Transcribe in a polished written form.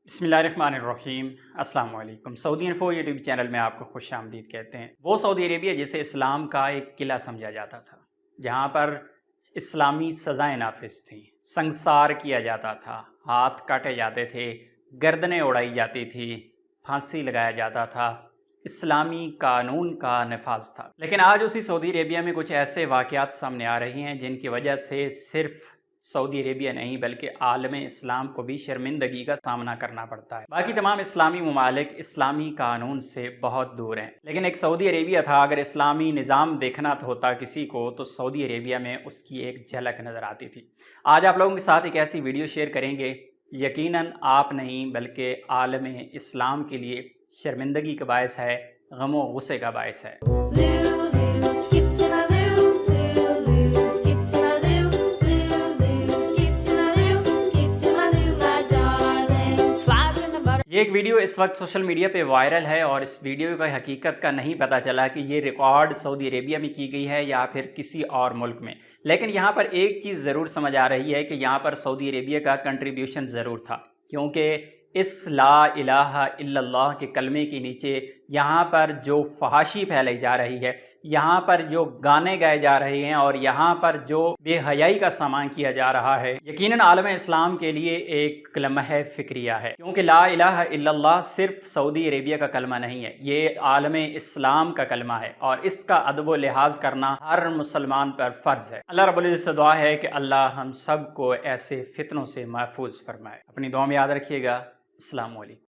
بسم اللہ الرحمن الرحیم۔ السلام علیکم۔ سعودی انفو یوٹیوب چینل میں آپ کو خوش آمدید کہتے ہیں۔ وہ سعودی عربیہ جسے اسلام کا ایک قلعہ سمجھا جاتا تھا، جہاں پر اسلامی سزائیں نافذ تھیں، سنگسار کیا جاتا تھا، ہاتھ کاٹے جاتے تھے، گردنیں اڑائی جاتی تھی، پھانسی لگایا جاتا تھا، اسلامی قانون کا نفاذ تھا۔ لیکن آج اسی سعودی عربیہ میں کچھ ایسے واقعات سامنے آ رہی ہیں جن کی وجہ سے صرف سعودی عربیہ نہیں بلکہ عالم اسلام کو بھی شرمندگی کا سامنا کرنا پڑتا ہے۔ باقی تمام اسلامی ممالک اسلامی قانون سے بہت دور ہیں، لیکن ایک سعودی عربیہ تھا۔ اگر اسلامی نظام دیکھنا ہوتا کسی کو تو سعودی عربیہ میں اس کی ایک جھلک نظر آتی تھی۔ آج آپ لوگوں کے ساتھ ایک ایسی ویڈیو شیئر کریں گے، یقیناً آپ نہیں بلکہ عالم اسلام کے لیے شرمندگی کا باعث ہے، غم و غصے کا باعث ہے۔ یہ ایک ویڈیو اس وقت سوشل میڈیا پہ وائرل ہے اور اس ویڈیو کا حقیقت کا نہیں پتہ چلا کہ یہ ریکارڈ سعودی عربیہ میں کی گئی ہے یا پھر کسی اور ملک میں، لیکن یہاں پر ایک چیز ضرور سمجھ آ رہی ہے کہ یہاں پر سعودی عربیہ کا کنٹریبیوشن ضرور تھا، کیونکہ اس لا الہ الا اللہ کے کلمے کے نیچے یہاں پر جو فحاشی پھیلائی جا رہی ہے، یہاں پر جو گانے گائے جا رہے ہیں اور یہاں پر جو بے حیائی کا سامان کیا جا رہا ہے، یقیناً عالم اسلام کے لیے ایک کلمہ فکریہ ہے، کیونکہ لا الہ الا اللہ صرف سعودی عربیہ کا کلمہ نہیں ہے، یہ عالم اسلام کا کلمہ ہے اور اس کا ادب و لحاظ کرنا ہر مسلمان پر فرض ہے۔ اللہ رب العزت سے دعا ہے کہ اللہ ہم سب کو ایسے فتنوں سے محفوظ فرمائے۔ اپنی دعا میں یاد رکھیے گا۔ السلام علیکم۔